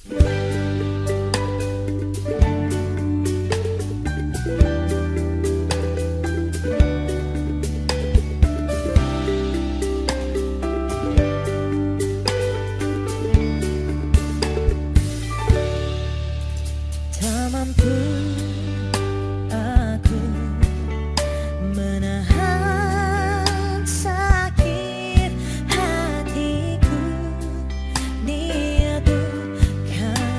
Tak mampu aku menahan sakit hatiku, niatku kan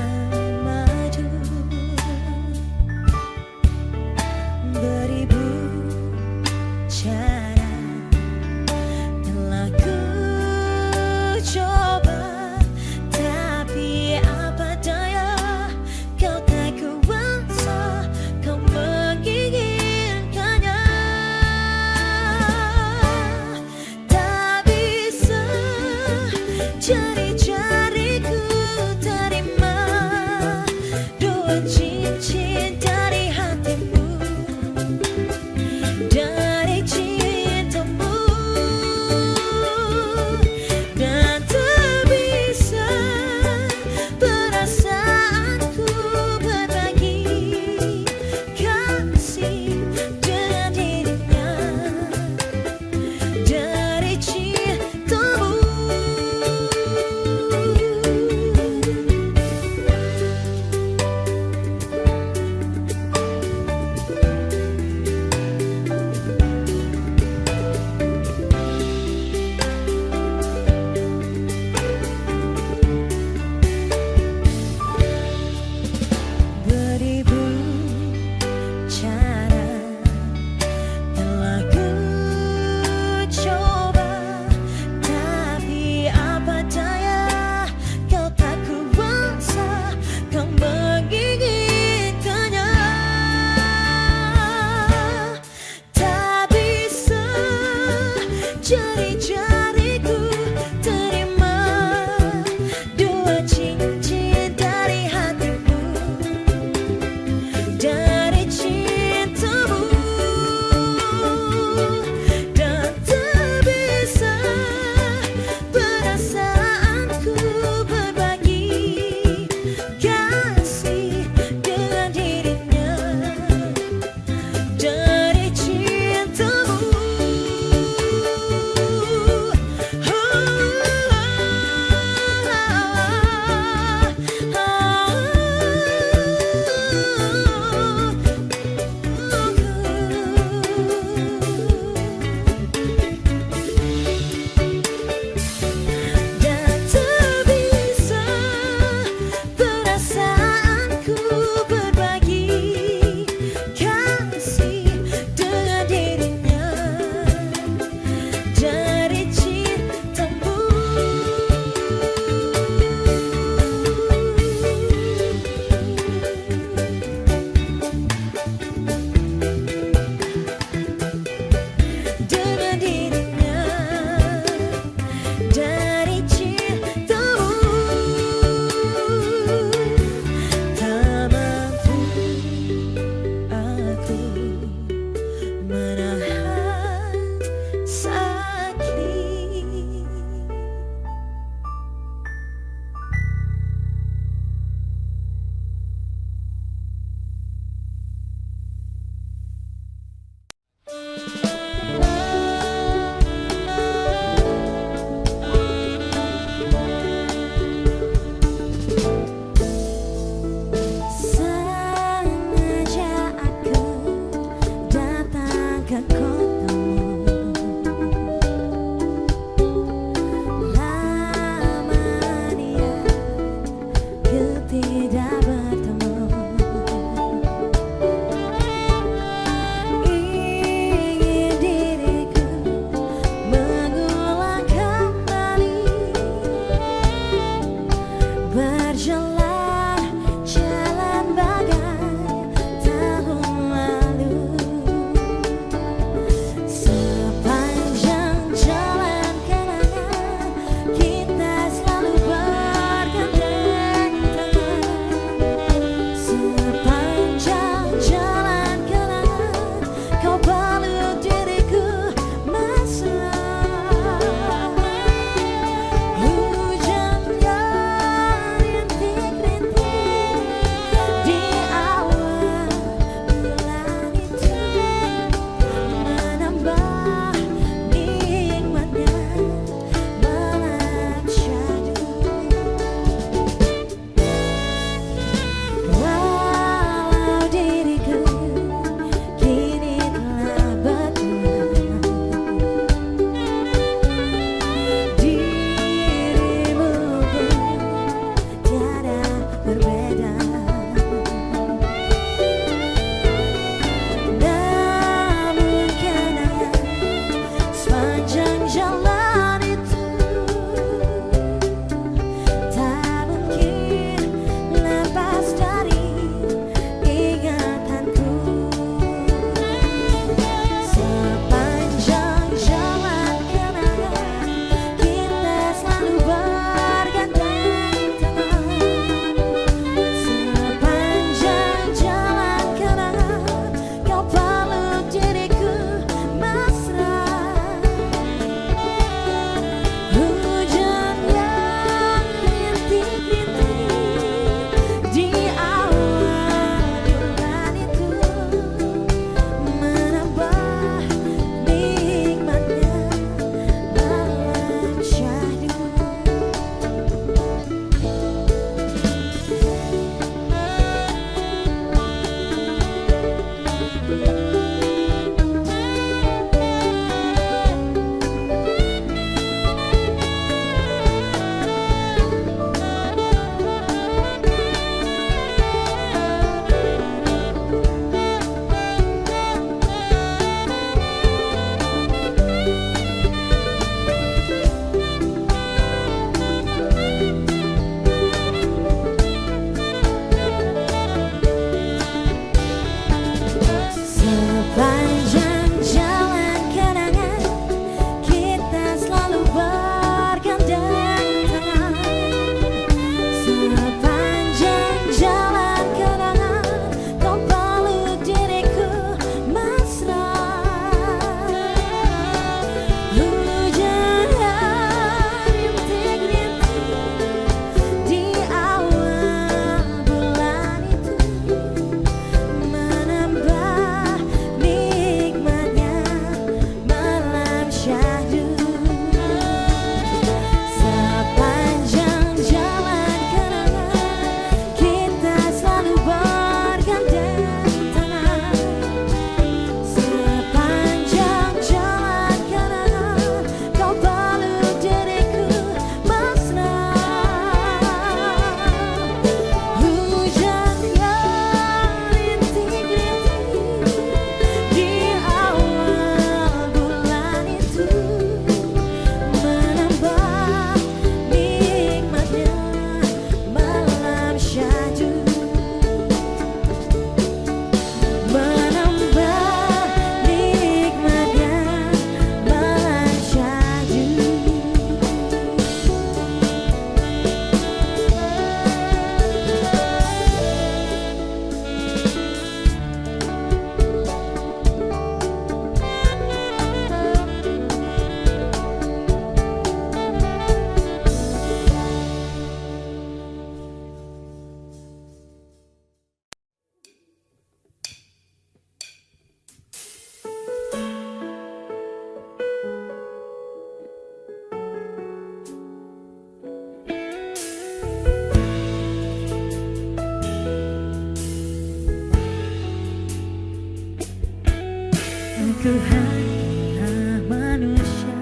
hanyalah manusia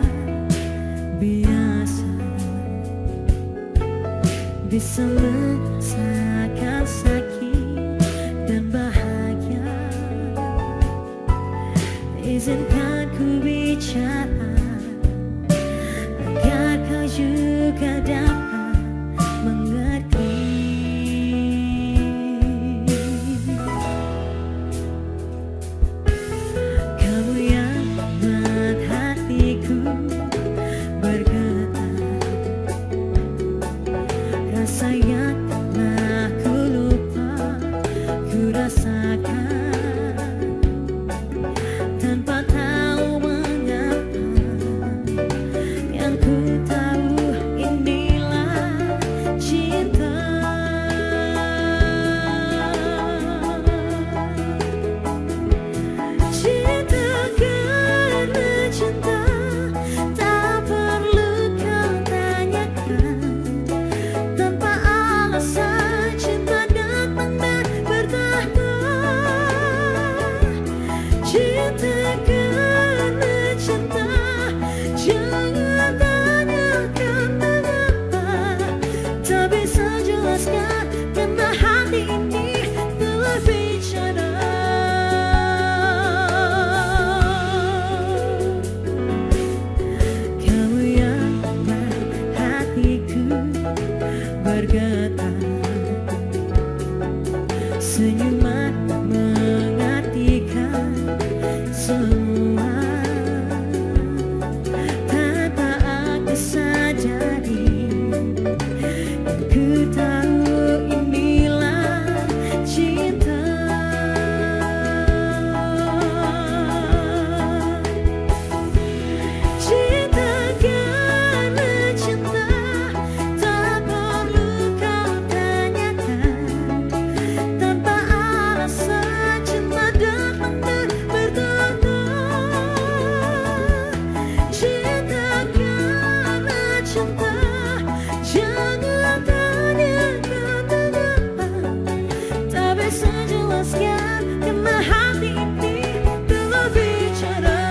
biasa, bisa merasakan sakit dan bahagia. Izinkan ku bicara agar kau juga dapat mengerti. Kamu yang membuat hatiku bergetar, rasa yang telah ku lupa ku rasakan tanpa tahu mengapa. Yang ku tahu inilah cinta. Cinta karena cinta, tak perlu kau tanyakan. Tanpa alasan cinta datang dan bertahta. Cinta karena cinta, jangan tanyakan mengapa. Tak bisa jelaskan karena hati ini telah bicara. Kamu yang membuat hatiku bergetar, senyuman mengartikan semua. Tanpa aku sadari, yang ku tahu inilah cinta. Cinta karena cinta, tak perlu kau tanyakan. Tanpa alasan cinta datang dan bertahta. Cinta karena cinta, jangan tanyakan mengapa. Tak bisa jelaskan karena hati ini telah bicara.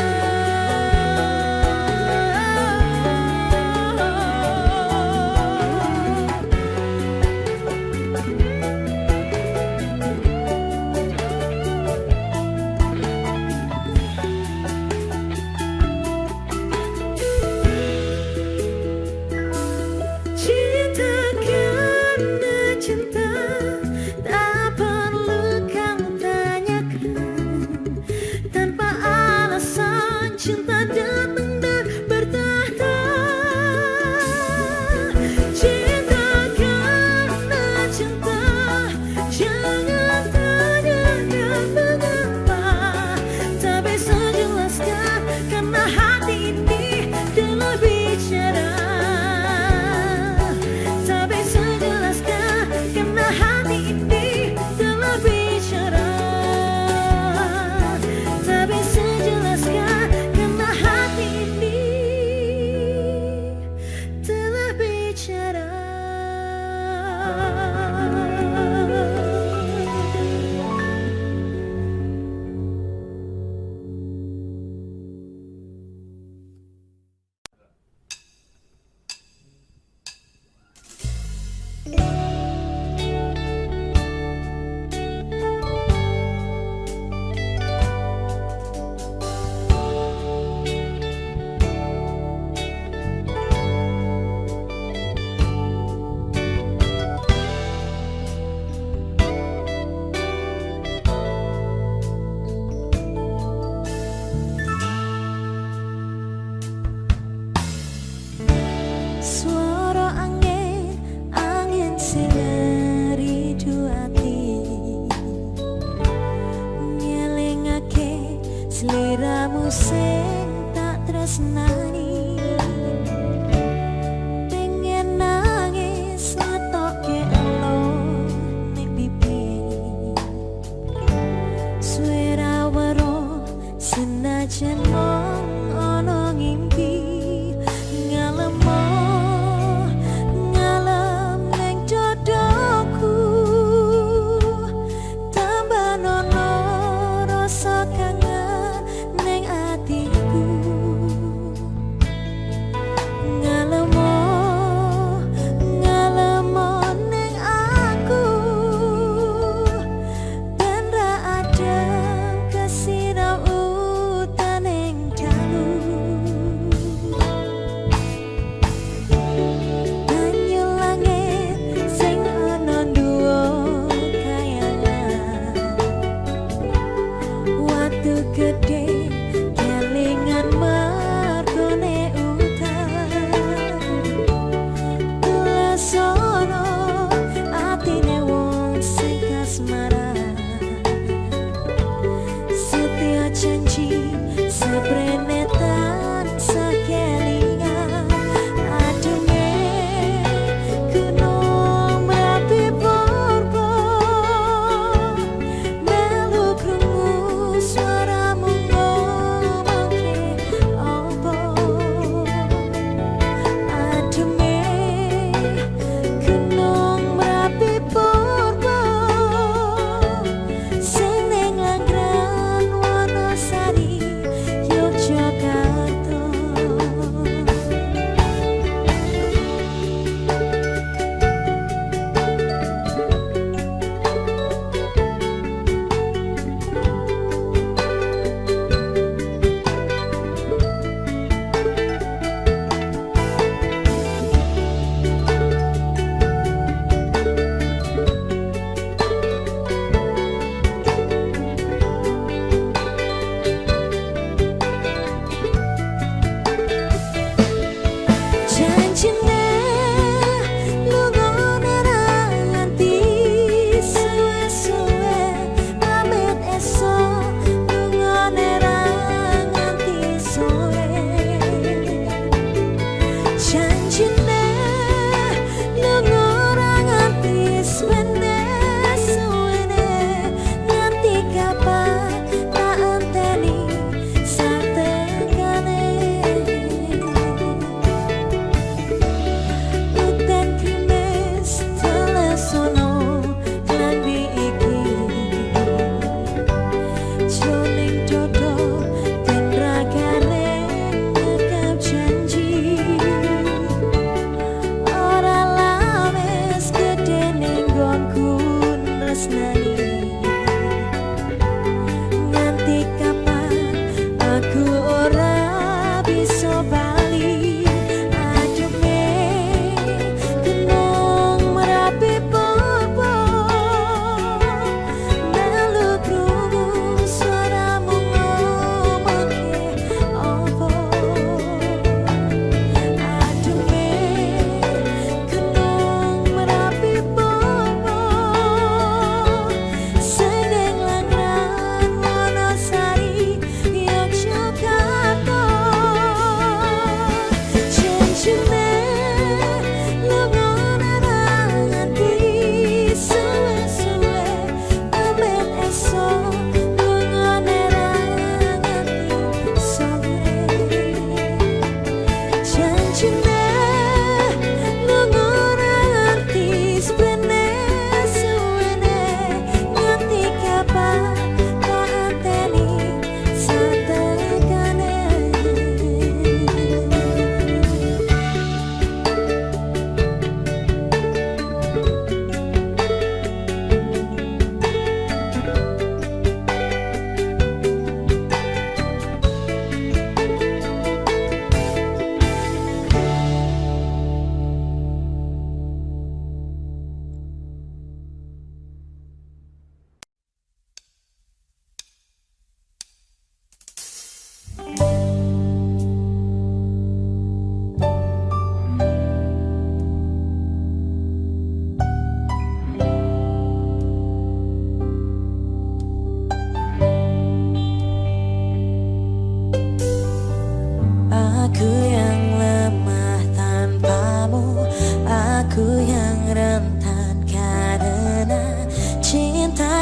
Cinta karena cinta, tak perlu kau tanyakan. Tanpa alasan cinta datang dan bertahta. Cinta karena cinta, jangan tanyakan mengapa. Tak bisa jelaskan karena hati ini telah bicara. Tak bisa jelaskan karena hati ini telah bicara. Tak bisa jelaskan karena hati ini telah bicara. Suara angin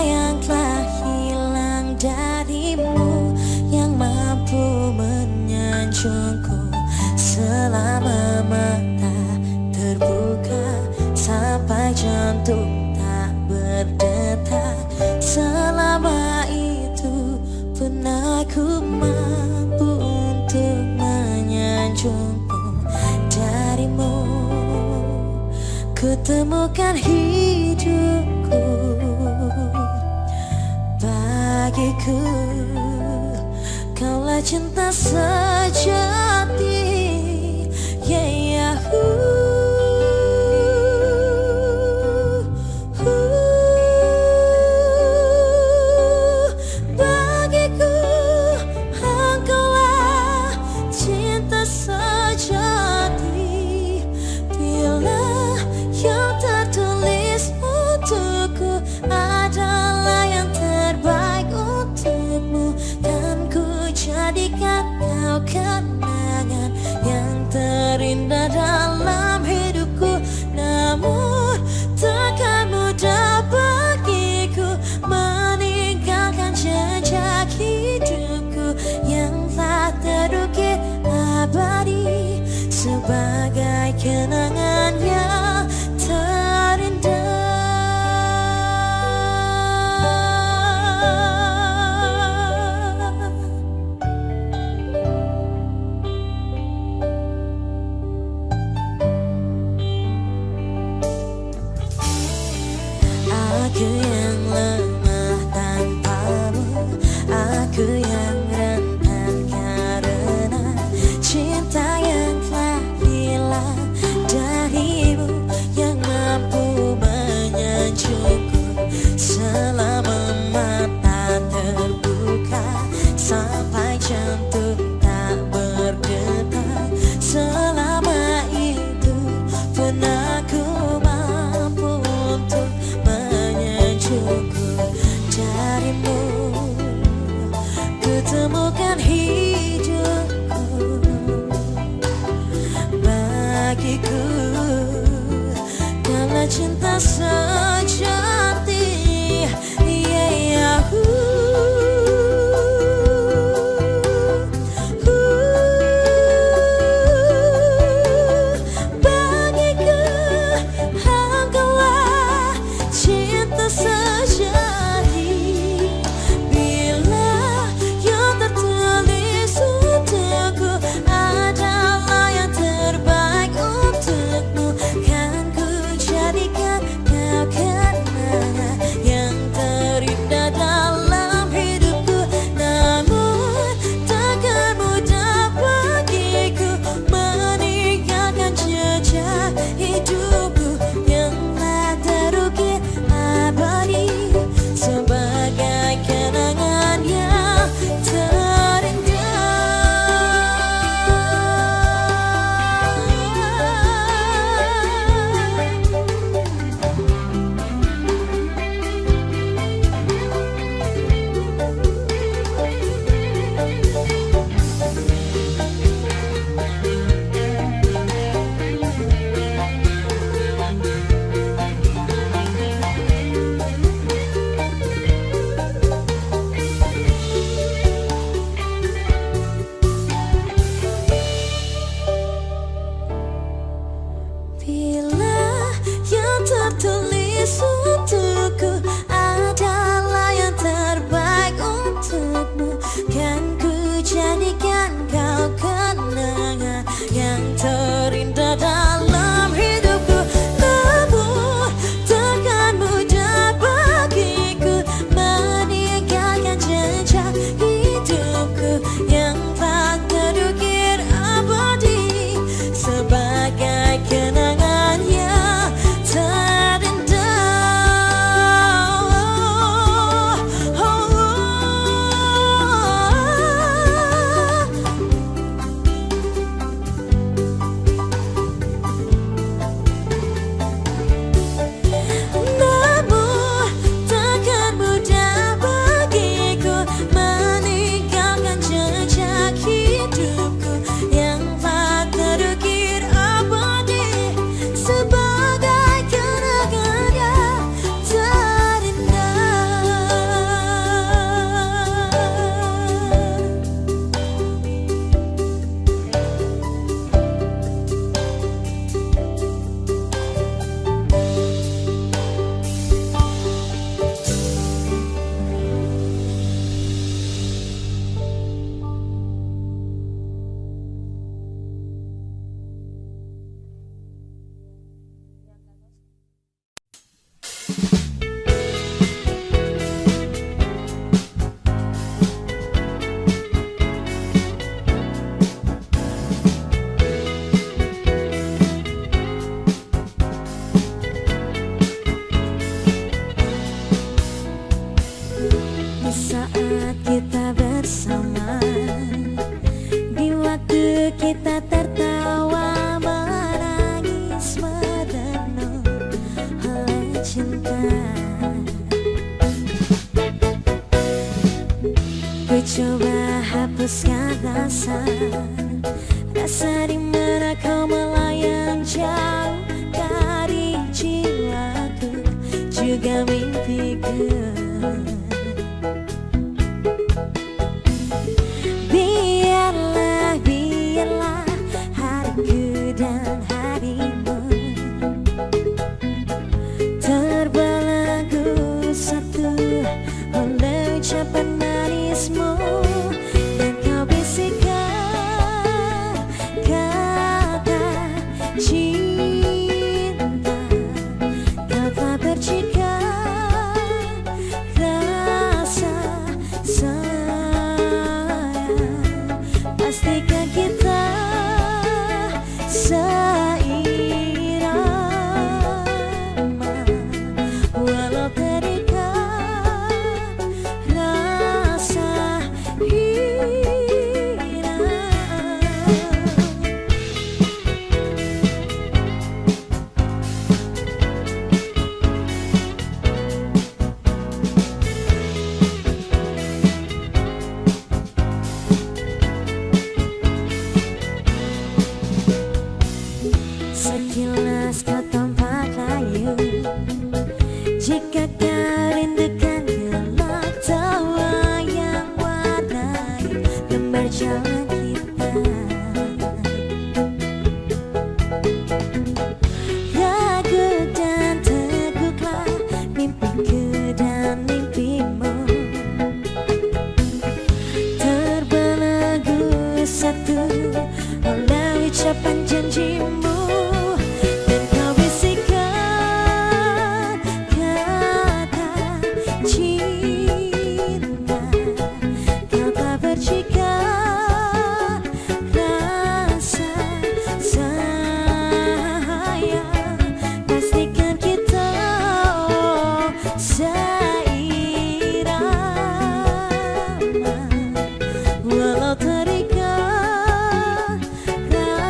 yang telah hilang darimu, yang mampu menyanjungku selama mata terbuka sampai jantung tak berdetak. Selama itu pun aku mampu untuk menyanjungmu. Darimu ku temukan hidupku. Bagiku kaulah cinta sejati. Yeah, bagiku engkaulah cinta sejati. Bila yang tertulis untukku adalah yang terbaik untukmu, kan ku jadikan kau kenangan yang terindah dalam hidupku. Namun takkan mudah bagiku meninggalkan jejak hidupku yang tak terukir abadi sebagai kenangan yang terindah. Aku yang lemah tanpamu, aku yang rentan karena cinta yang telah hilang darimu, yang mampu menyanjungku selama mata terbuka sampai jantung tak berdetak. Selama itu pun aku mampu untuk menyanjungku. Darimu ku temukan hidupku. Bagiku kaulah cinta sejati. Yeah, bagiku engkaulah cinta sejati. Bila yang tertulis untukku adalah yang terbaik untukmu, kan ku jadikan kau kenangan cinta. Ku coba hapuskan rasa di mana kau melayang jauh dari jiwaku, juga mimpiku. Biarlah hariku dan harimu terbelenggu satu oleh ucapan manismu, dan kau bisikkan kata cinta. Kau telah percikan rasa sayang. Pastikan kita seirama, walau terikat rasa hirau. Sekilas kau tampak layu, jika kau rindukan gelak tawa yang warnai lembar jalan kita. Ragu dan teguklah mimpiku dan mimpimu, terbelenggu satu oleh ucapan janjimu. Walau terikat rasa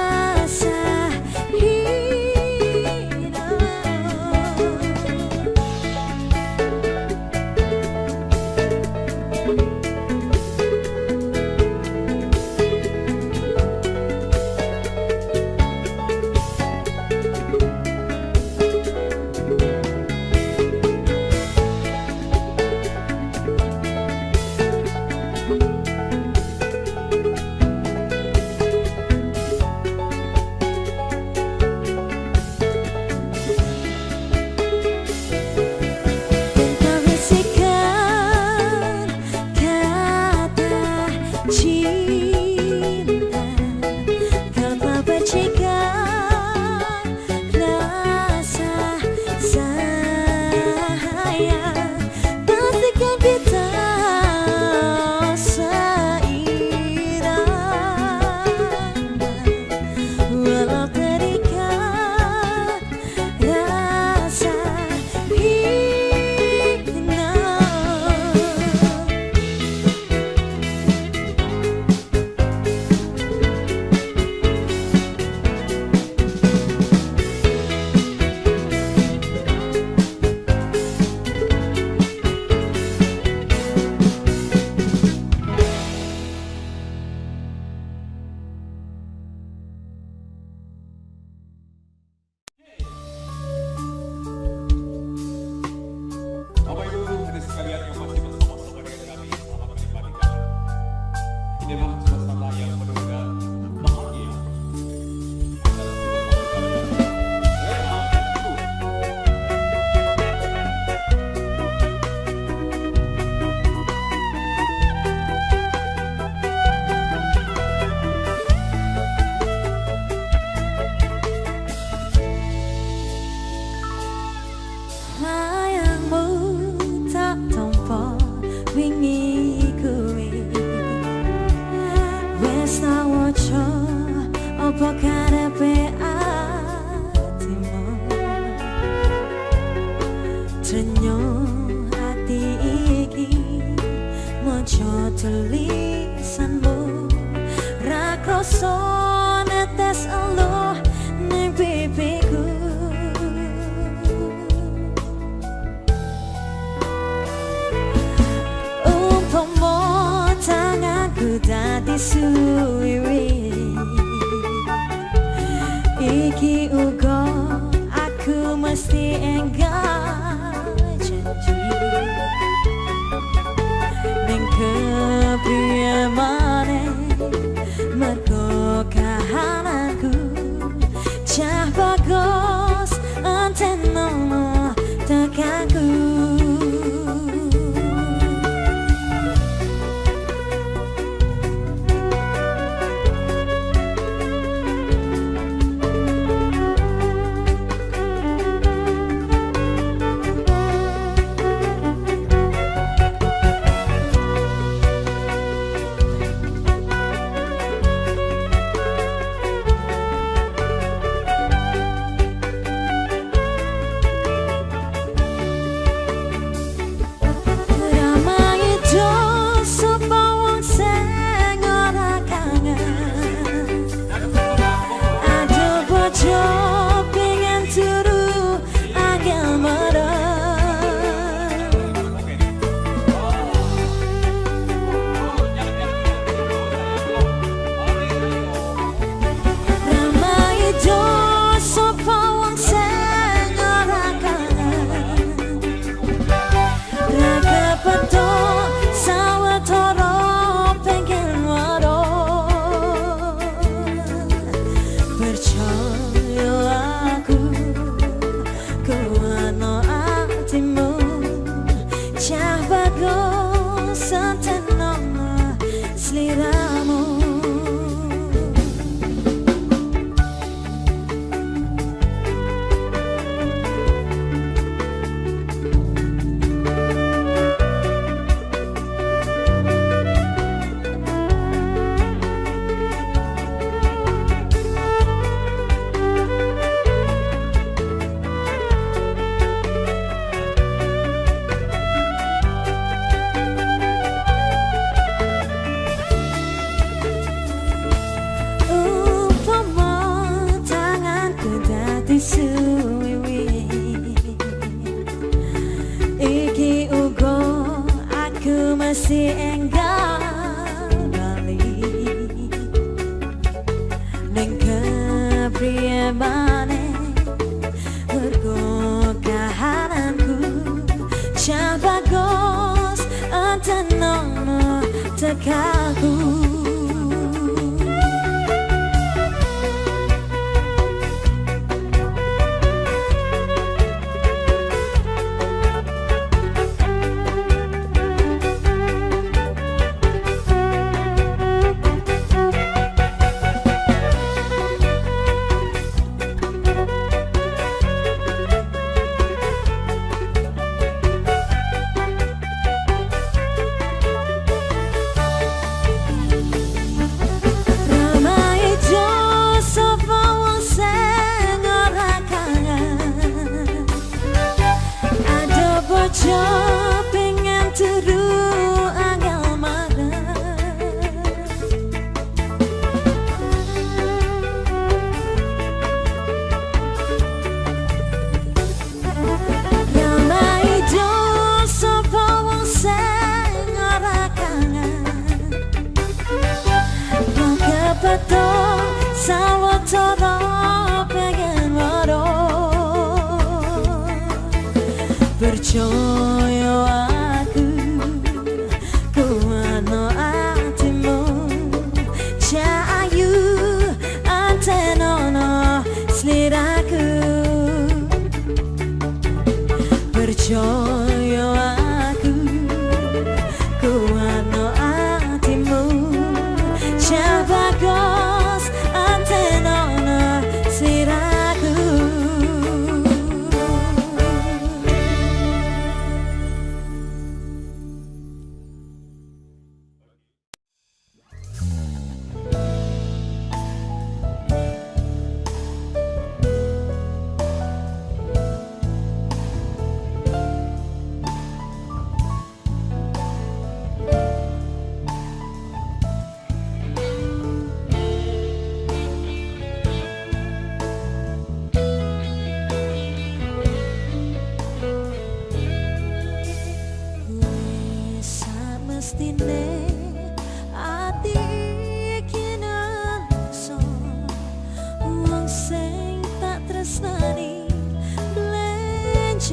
apa karepe atimu trenyo ati iki maca tulisanmu ra krasa netes eluh ning pipiku enggak janji ning kepriye maneh mergo kahananku cah bagus antenono tekanku. Suwi iki uga aku masih enggak bali ning kepriye maneh mergo kahananku cah bagus antenono tekanku. Bojo pengen turu angel marah yang maido sapa wong sing ora kangen yang kebetul sawetara pengen percaya aku kuano atimu cahayu antenono seliraku percaya aku kuano atimu cah bagus antenono seliraku. Mestine ati iki nangso wong sing tak tresnani blenjo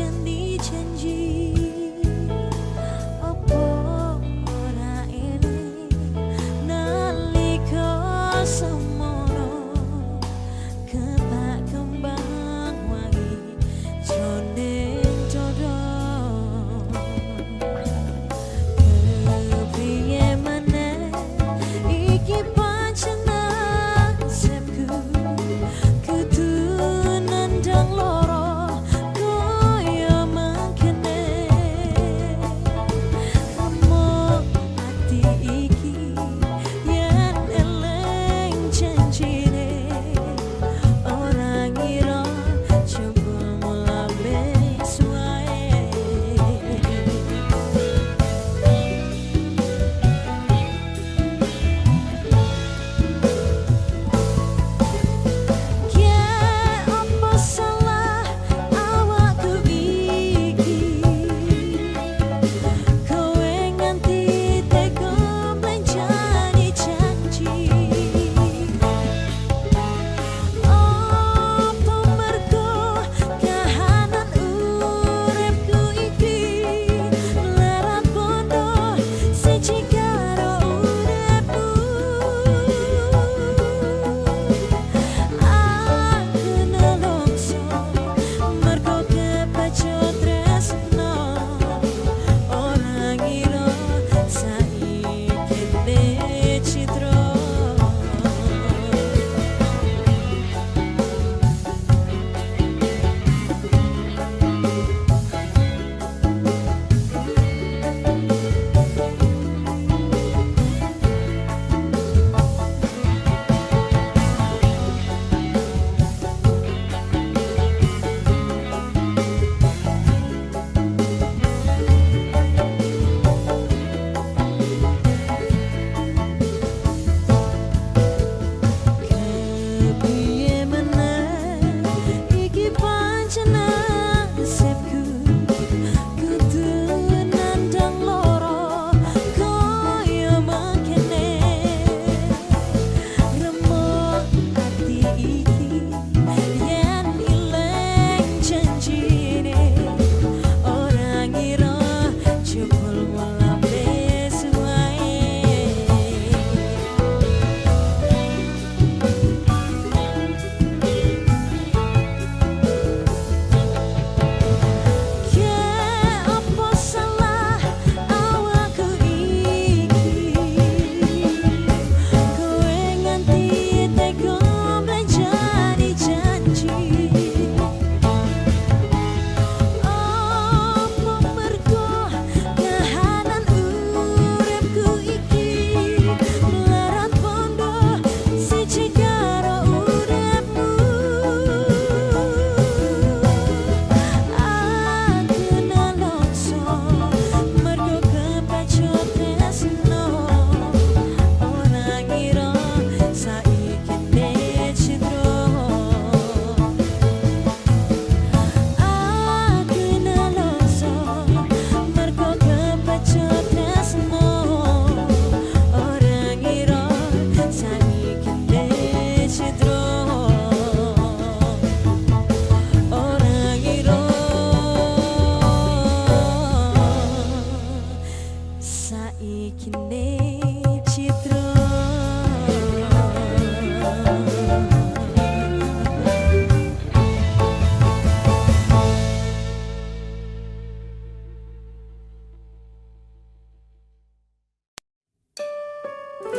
Masihkah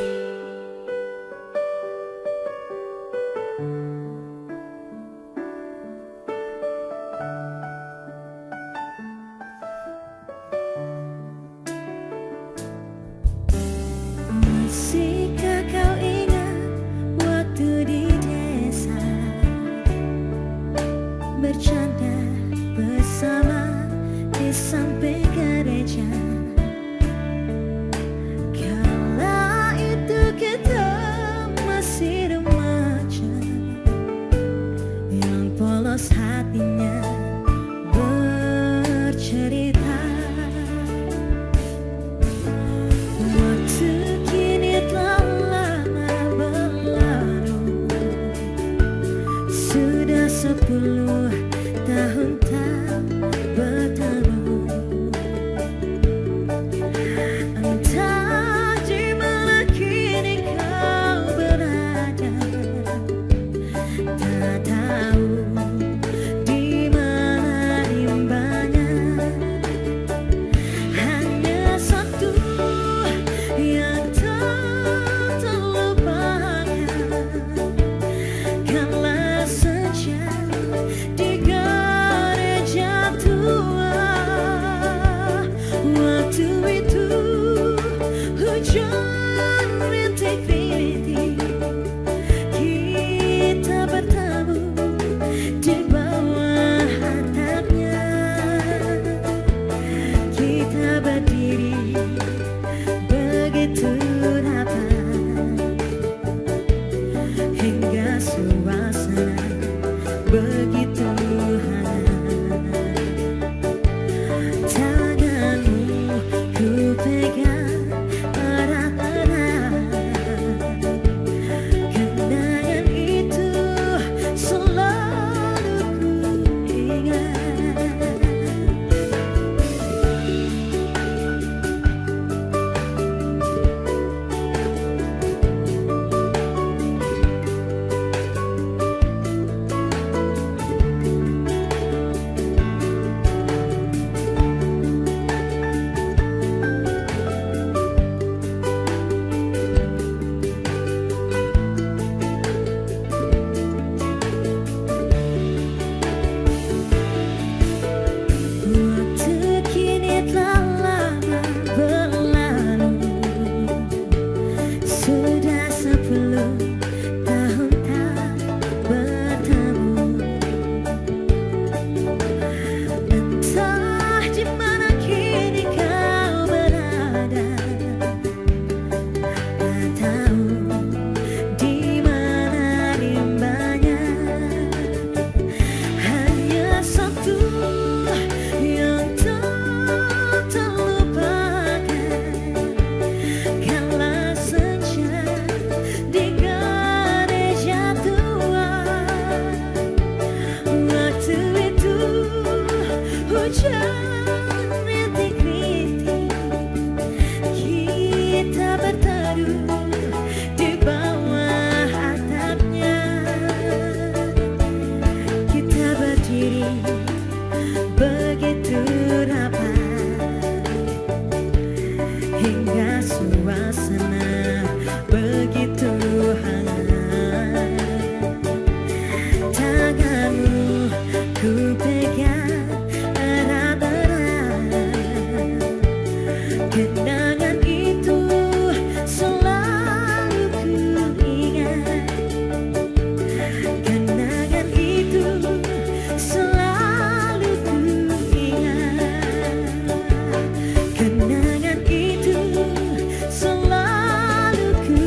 kau ingat waktu di desa bercanda bersama di samping gereja? Kala itu kita masih remaja, yang polos hatinya bercerita. Waktu kini telah lama berlalu, sudah 10 tahun tak bertemu. Entah di mana kini kau berada, tak tahu di mana imbanya. Hanya satu yang tak terlupakan, kala senja di gereja tua. Waktu itu hujan rintik-rintik, kita bertemu di bawah atapnya. Kita berdiri begitu rapat, hingga suasana begitu hangat. Tanganmu ku pegang erat-erat, kenangan itu selalu ku ingat. Waktu kini telah lama berlalu, sudah 10 tahun tak bertemu. Entah di mana kini kau berada, tak tahu di mana rimbanya. Hanya satu yang tak terlupakan, kala senja di gereja tua. Waktu itu hujan rintik-rintik, kita berteduh di bawah atapnya. Kita berdiri begitu rapat, hingga suasana begitu hangat. Tanganmu ku pegang erat-erat, kenangan itu selalu ku ingat. Kenangan itu selalu ku ingat. Kenangan itu selalu ku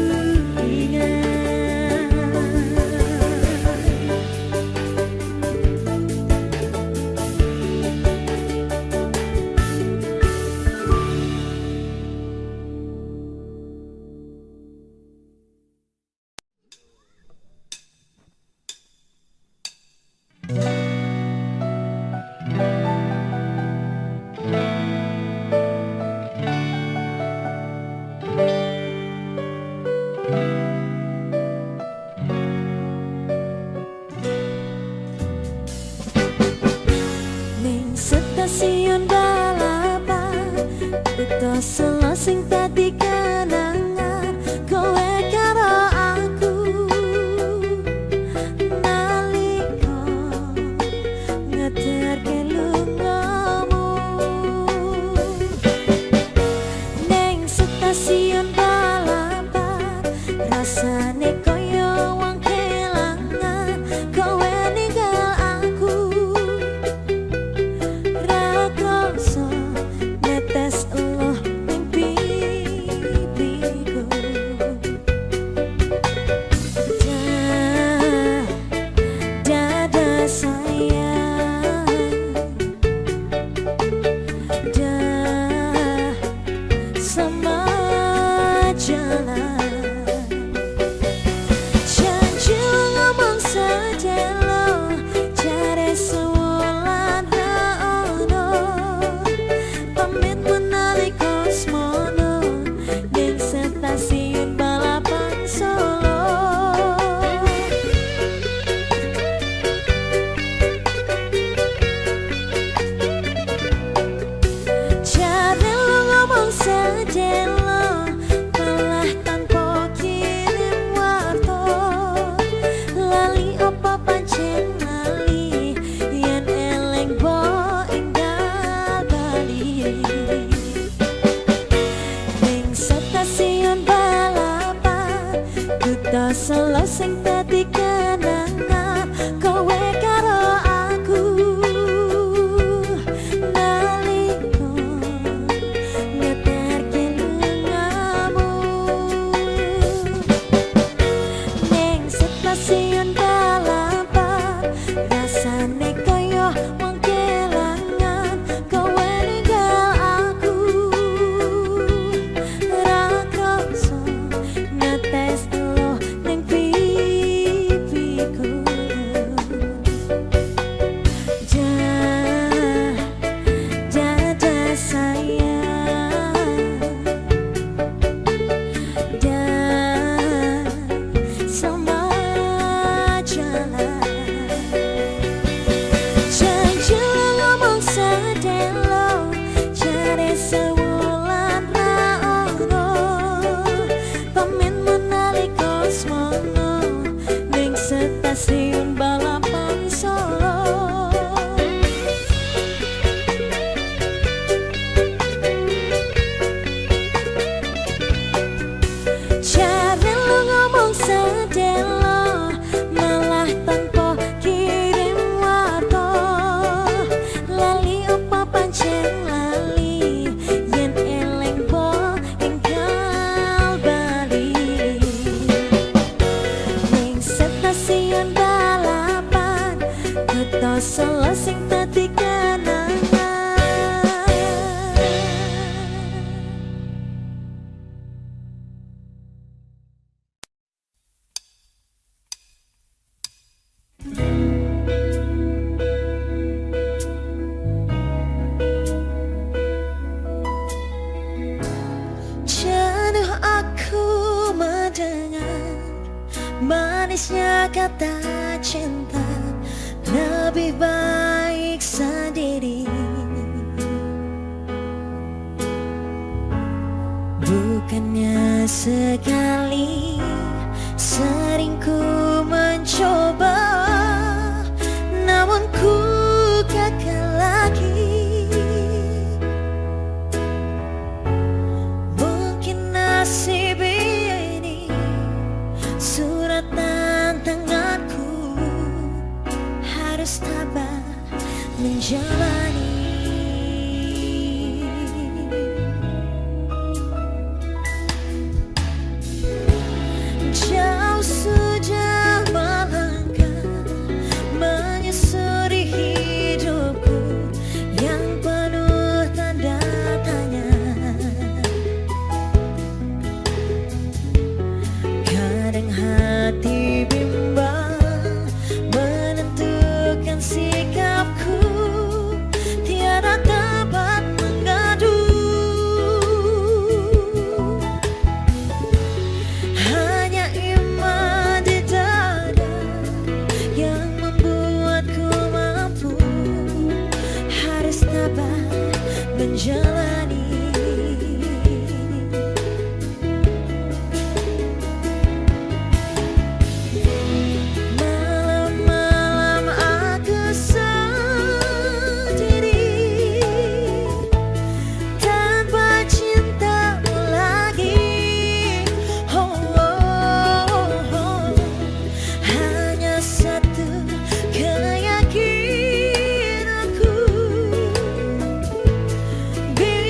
ingat. Ning stasiun balapan, beto selo sing dadi kenangan, kata cinta lebih baik sendiri. Bukannya sekali, sering ku mencoba, namun ku gagal lagi. Mungkin nasib ini surat tantanganku, harus tabah menjalani. Jauh sudah melangkah, menyusuri hidupku yang penuh tanda tanya. Kadang hati bimbang menentukan sikapku, tiada tempat mengadu. Hanya iman di dada yang membuatku mampu, harus tabah menjalani. Malam-malam aku sendiri, tanpa cintamu lagi. Oh, oh, oh. Hanya satu keyakinanku, bila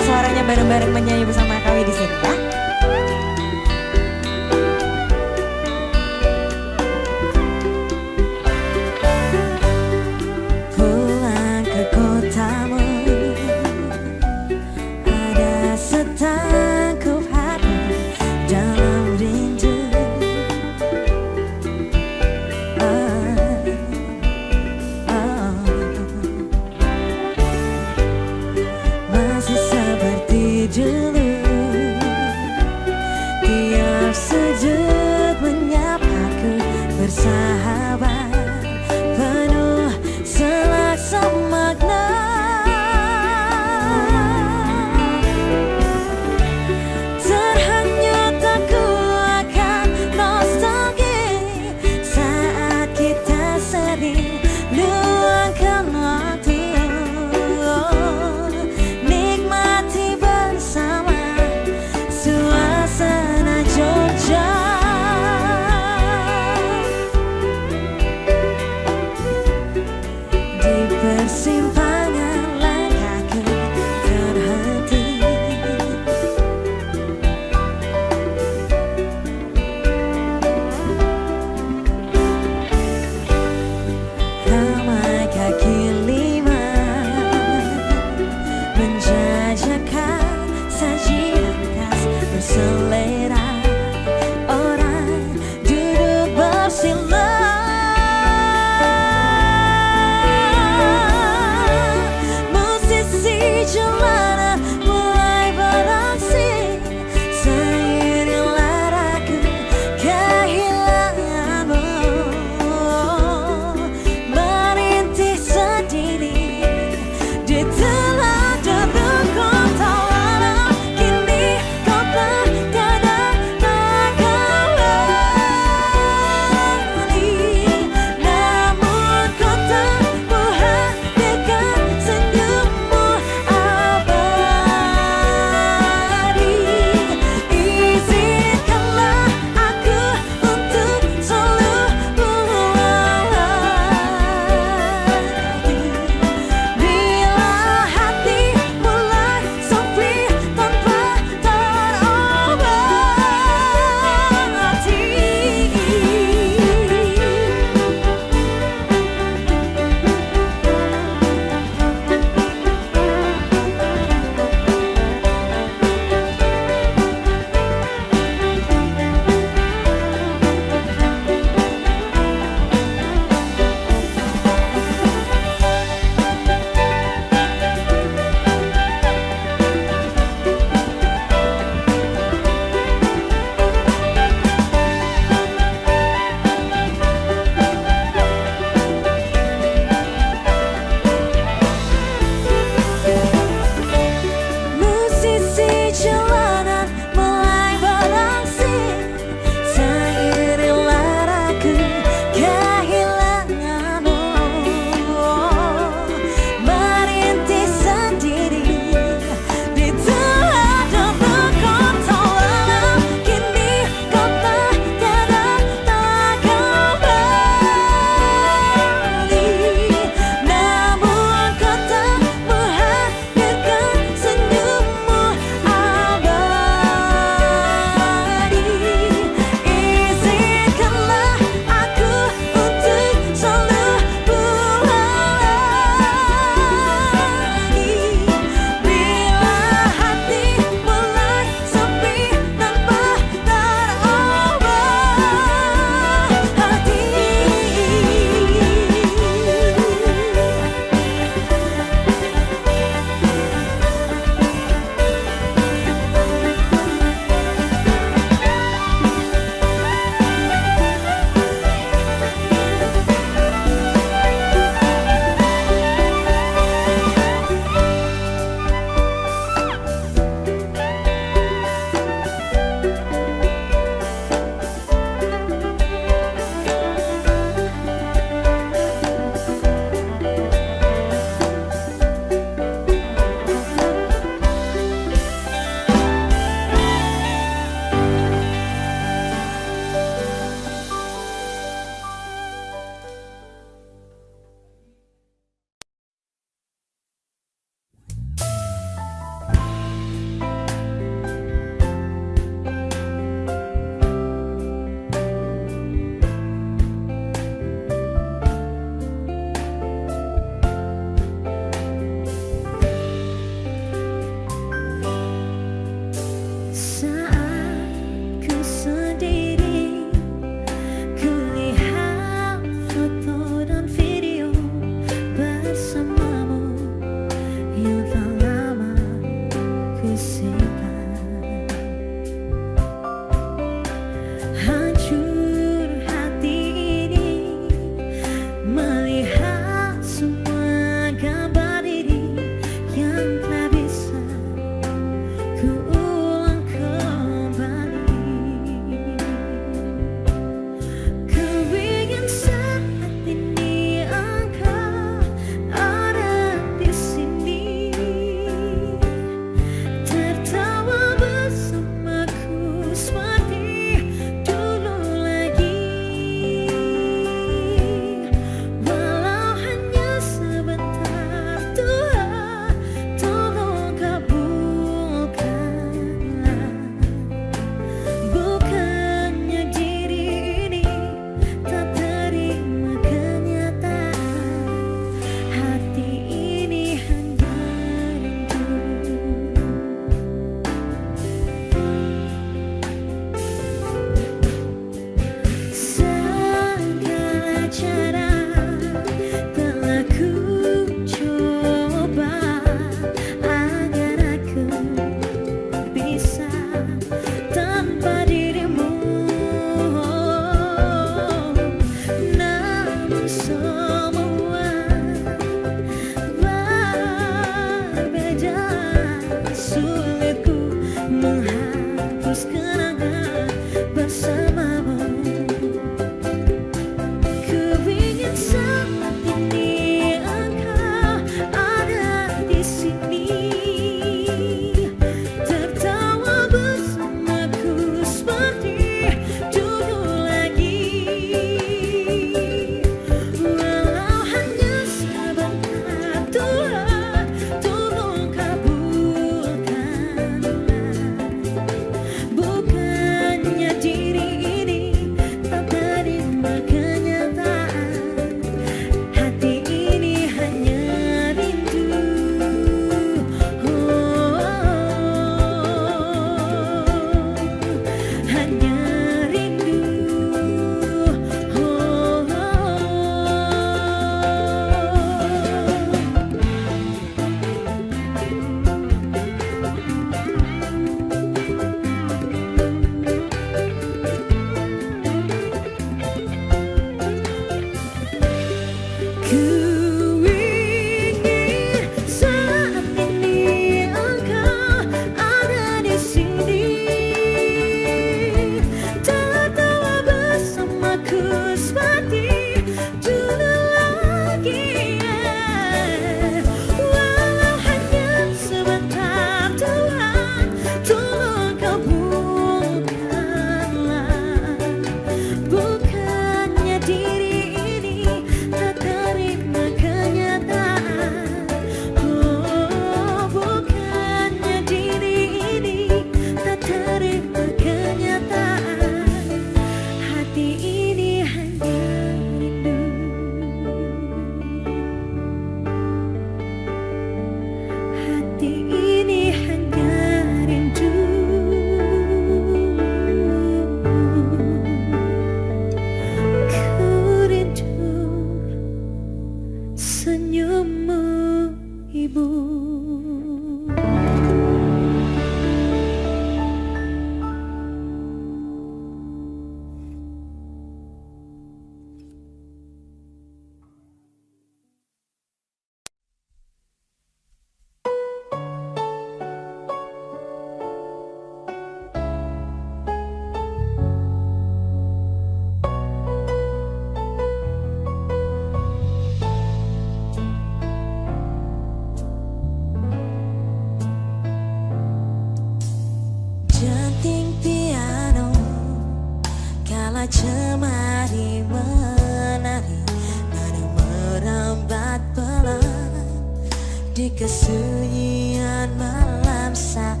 kesunyian malam saat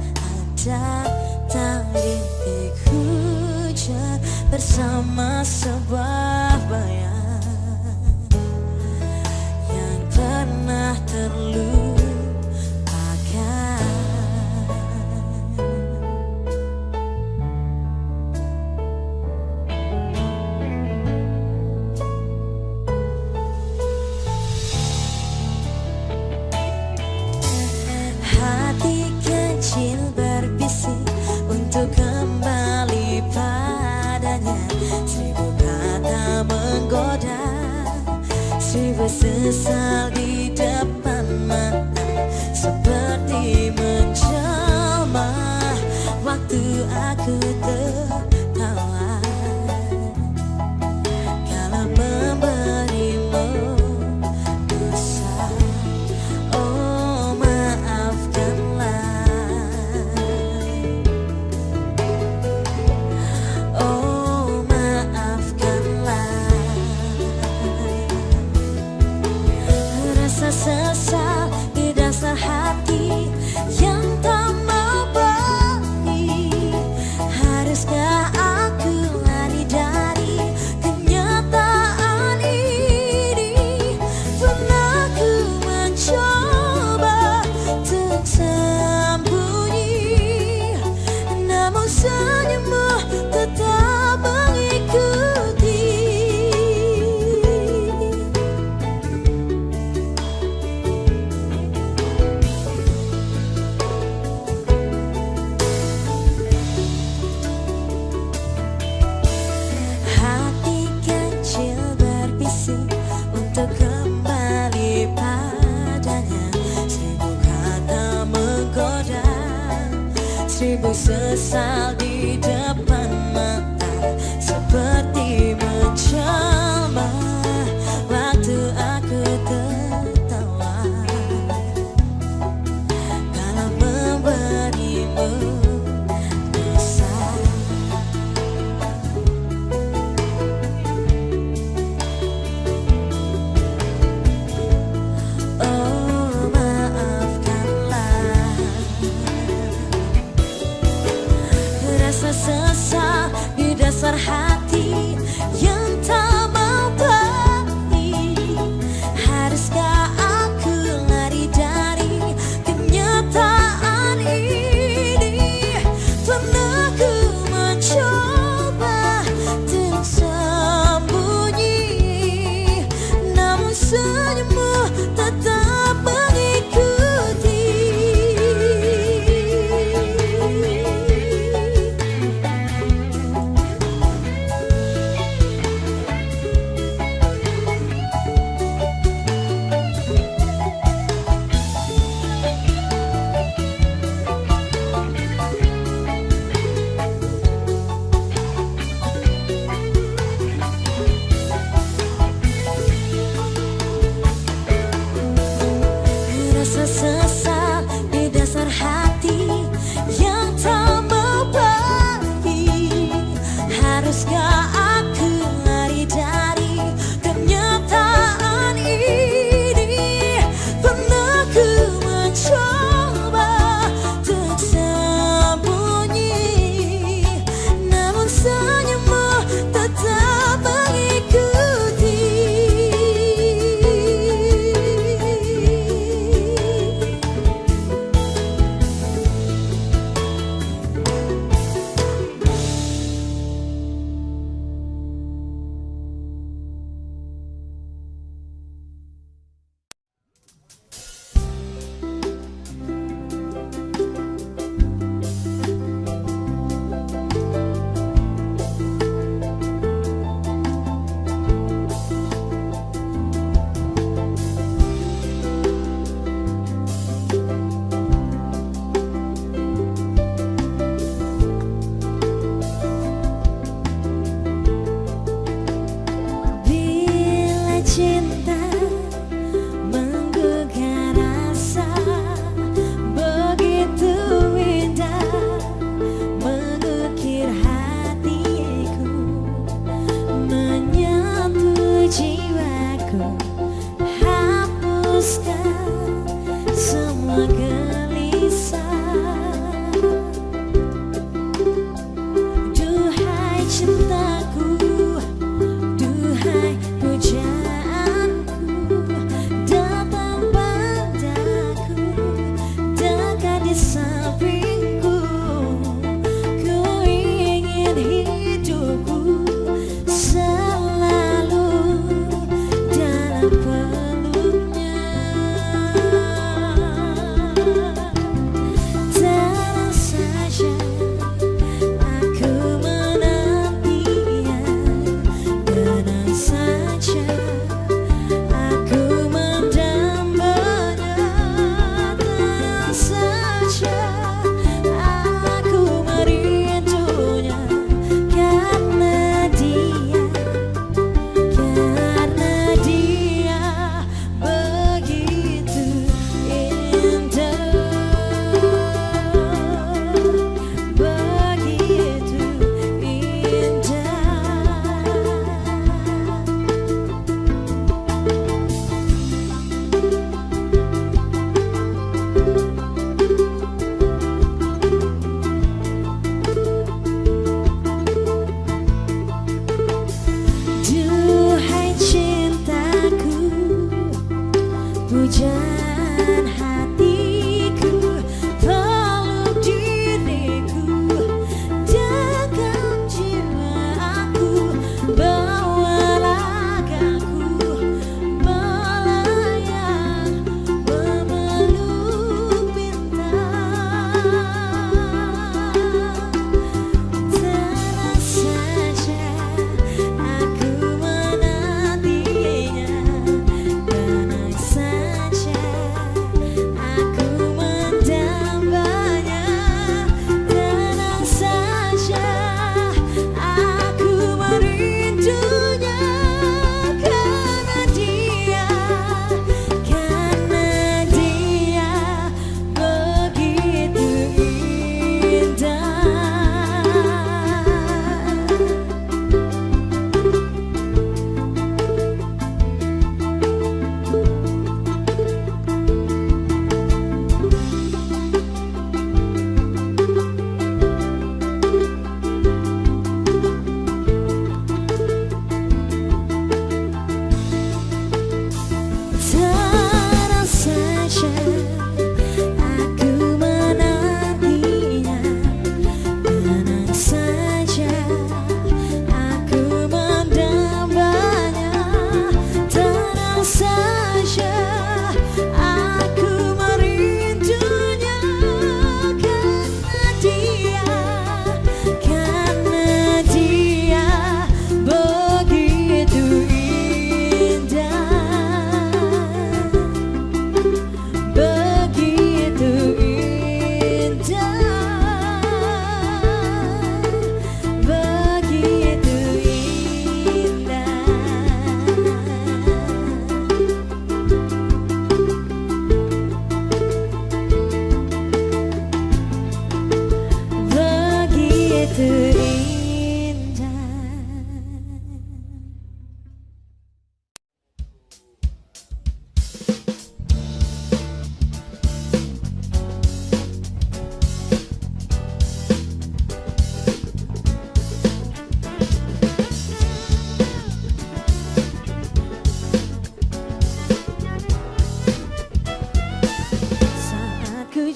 datang rintik hujan bersama sebuah bayang yang pernah terlupakan. Hati kecil berbisik untuk kembali padanya. Seribu kata menggoda, seribu sesal di depan mata, seperti menjelma. Waktu aku tertawa kalau memberimu dosa. Oh maafkanlah, oh maafkanlah. Rasa sesal di dasar hati yang tak mau pergi. Haruskah aku lari dari kenyataan ini? Pernah ku mencoba untuk sembunyi, namun senyummu tetap mengikuti. Hati kecil berbisik untuk kembali padanya. Seribu kata menggoda, seribu sesal di depan mata, seperti menjelma. Waktu aku tertawa kalau memberimu dosa. Oh maafkanlah. Rasa sesal di dasar hati yang tak mau pergi. Haruskah aku lari dari kenyataan ini? Pernah ku mencoba untuk sembunyi, namun senyummu tetap mengikuti. Rasa sesal di dasar hati yang tak mau pergi. Haruskah aku lari dari kenyataan ini? Pernah ku mencoba untuk sembunyi, namun senyummu tetap mengikuti. Hapuskan semua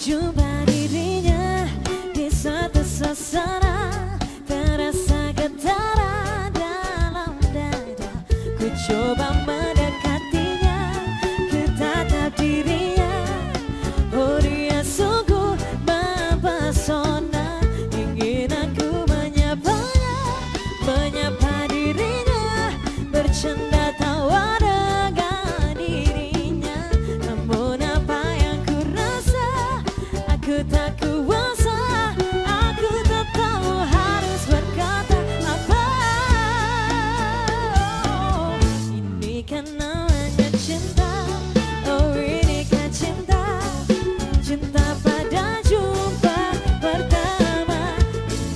jumpa dirinya di suatu suasana, terasa getaran dalam dada. Ku coba mendekatinya, ku tatap dirinya. Oh dia sungguh mempesona. Ingin aku menyapanya, menyapa dirinya, bercanda tawa dengan dirinya. Namun apa yang ku rasa, aku tak kuasa. Aku tak tahu harus berkata apa. Ini kan namanya cinta. Oh ini kan cinta. Cinta pada jumpa pertama.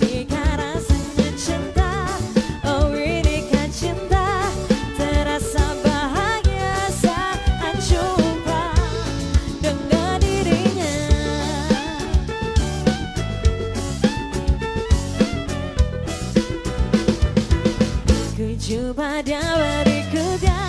Ini kan rasanya cinta. Oh ini kan cinta. Terasa bahagia saat jumpa dengan dirinya. Ku jumpa dia berikutnya,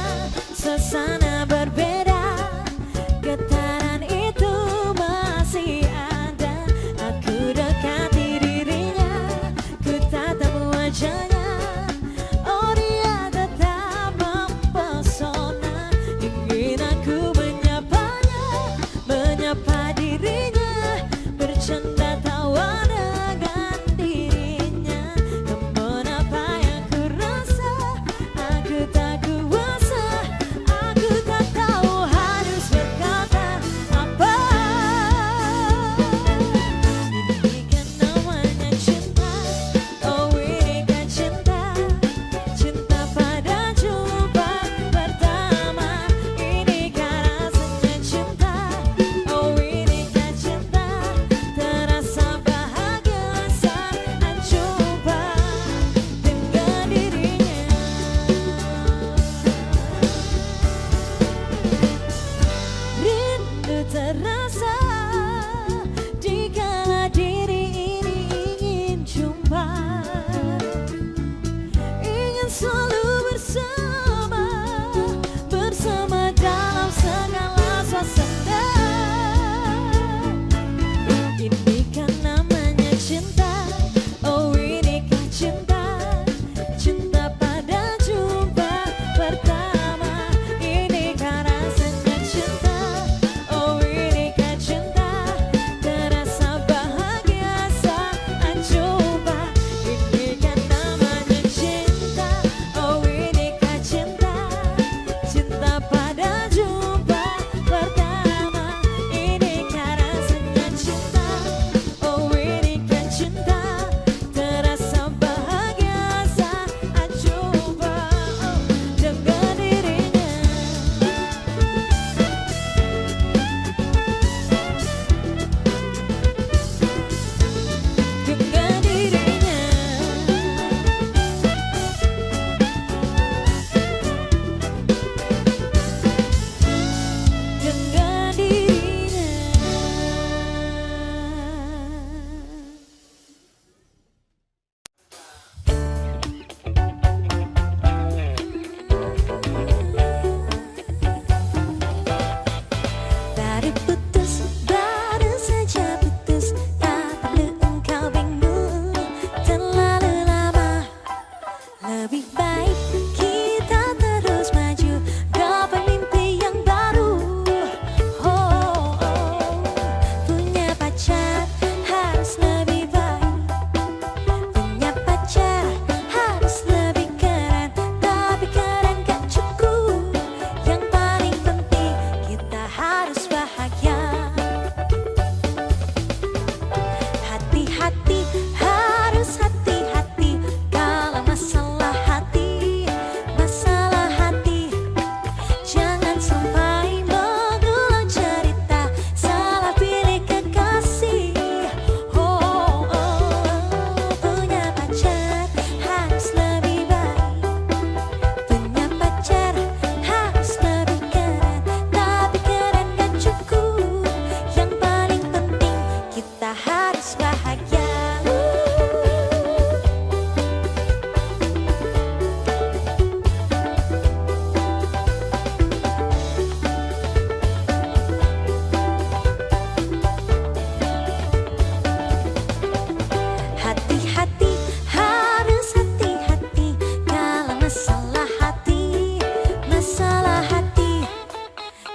masalah hati.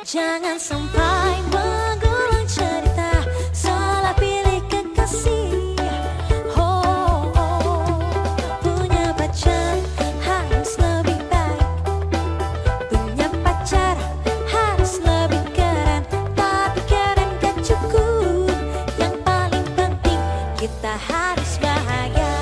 Jangan sampai mengulang cerita salah pilih kekasih. Oh, oh, punya pacar harus lebih baik. Punya pacar harus lebih keren. Tapi keren gak cukup. Yang paling penting kita harus bahagia.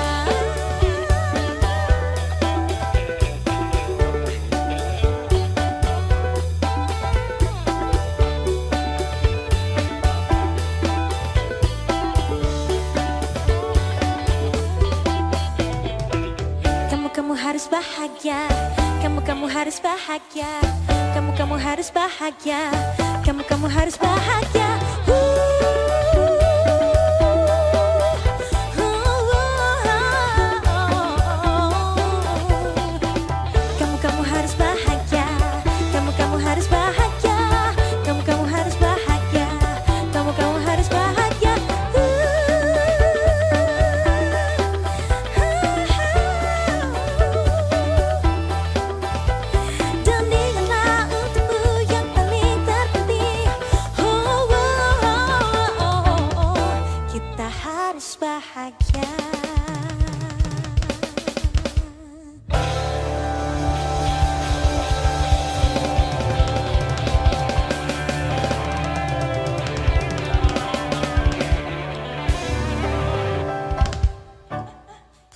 Kamu harus bahagia, kamu harus bahagia, kamu harus bahagia, kamu harus bahagia. Kamu harus bahagia, kamu harus bahagia, kamu harus bahagia, kamu harus bahagia. Dan ingatlah untukmu yang paling terpenting. Kita harus bahagia.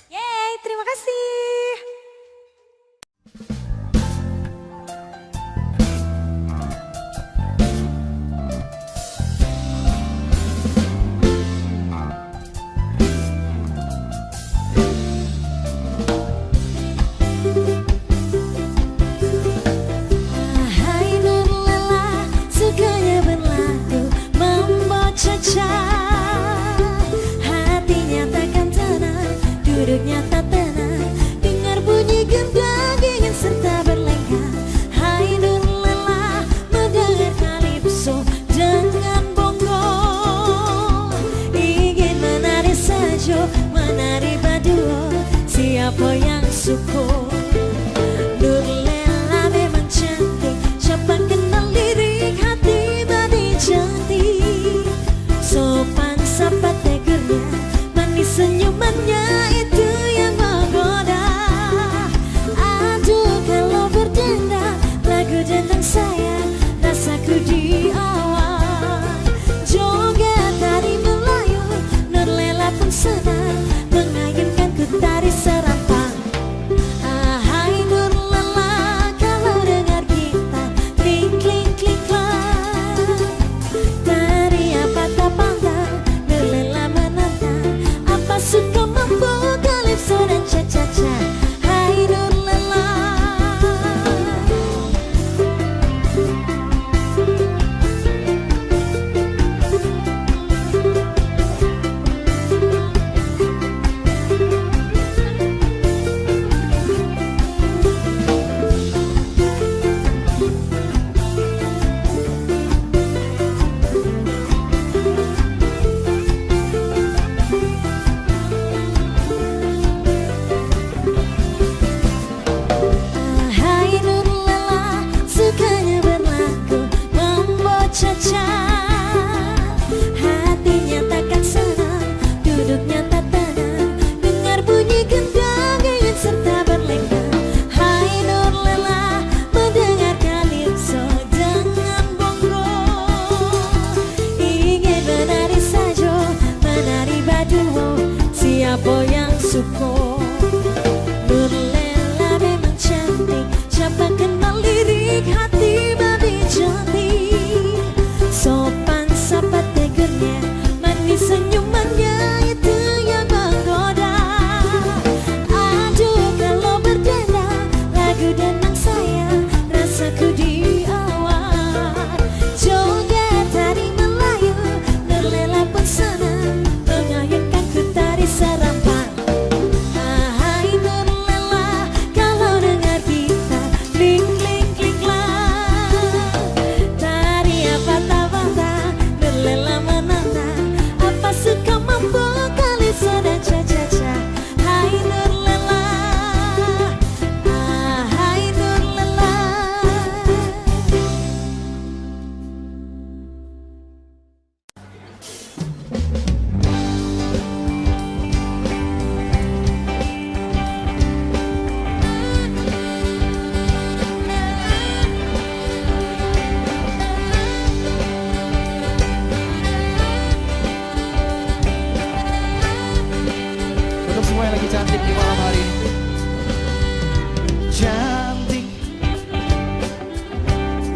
Yeay, terima kasih. Hai Nurlela, sukanya berlagu membaca-caca. Hatinya takkan tenang, duduknya tak tenang. Dengar bunyi gendang ingin serta berlenggang. Hai Nurlela, mendengar kalipso dengan bongo. Ingin menari sajo, menari baduo. Siapa yang suka? Nurlela memang cantik, siapa kenal lirik hati badi cantik. Sopan sapa tegurnya, manis senyumannya itu yang menggoda. Aduh kalau berdendang, lagu dendang sayang, rasaku di awan. Joget tari Melayu, Nurlela pun senang, mengayunkan ku tari serampang.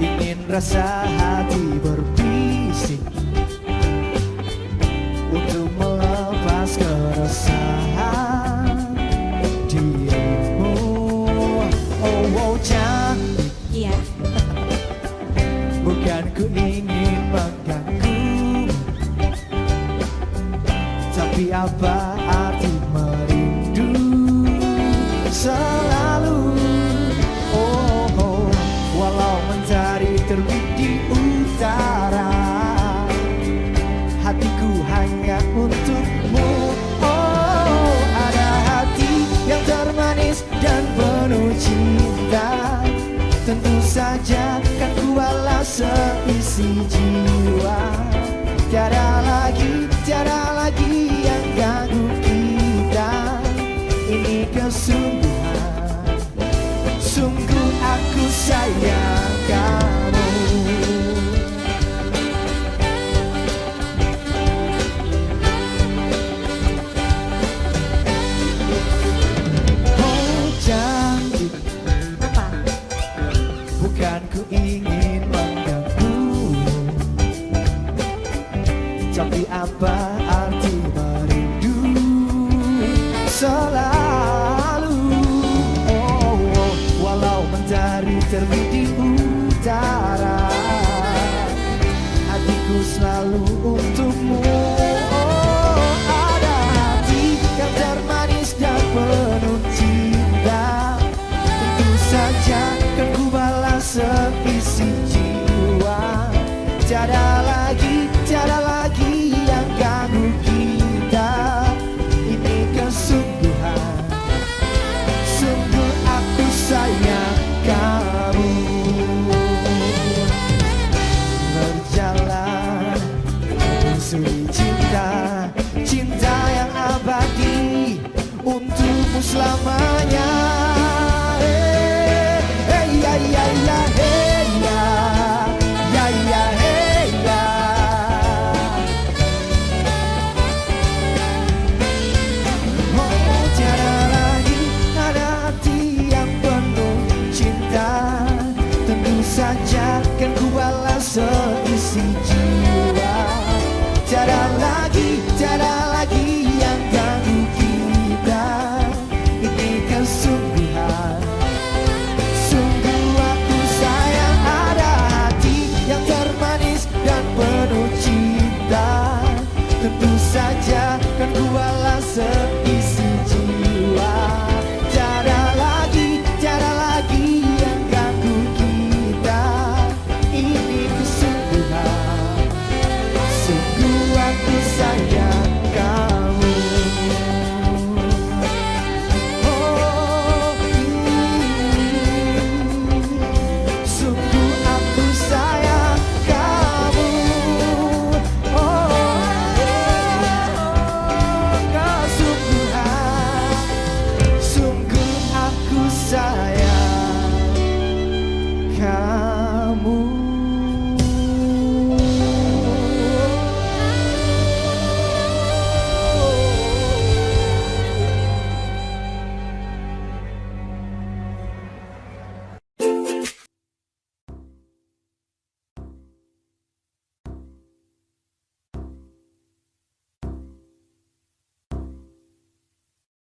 ingin rasa hati berbisik untuk melepas keresahan dirimu. Oh, oh cantik, Iya. bukan ku ingin mengganggu, tapi apa arti merindu selalu. Oh, oh, walau mentari terbit di utara, hatiku hanya untukmu. Oh, ada hati yang termanis dan penuh cinta, tentu saja kan ku balas seisi jiwa. Tiada lagi yang ganggu kita. Ini kesungguhan, sungguh aku sayang kamu. Oh cantik, Apa? bukan ku ingin mengganggu, tapi apa arti merindu selalu. Oh, oh, walau mentari terbit di utara, hatiku selalu untukmu. Oh, ada hati yang termanis dan penuh cinta, tentu saja kan ku balas seisi jiwa. Tiada lagi yang ganggu kita. Ini kesungguhan, sungguh aku sayang kamu. Berjalan menyusuri cinta, cinta yang abadi untukmu selamanya. Ya ya ya hey ya, ya ya hey ya. Oh tiada lagi ada hati yang penuh cinta, tentu saja kan ku balas seisi jiwa. Tiada lagi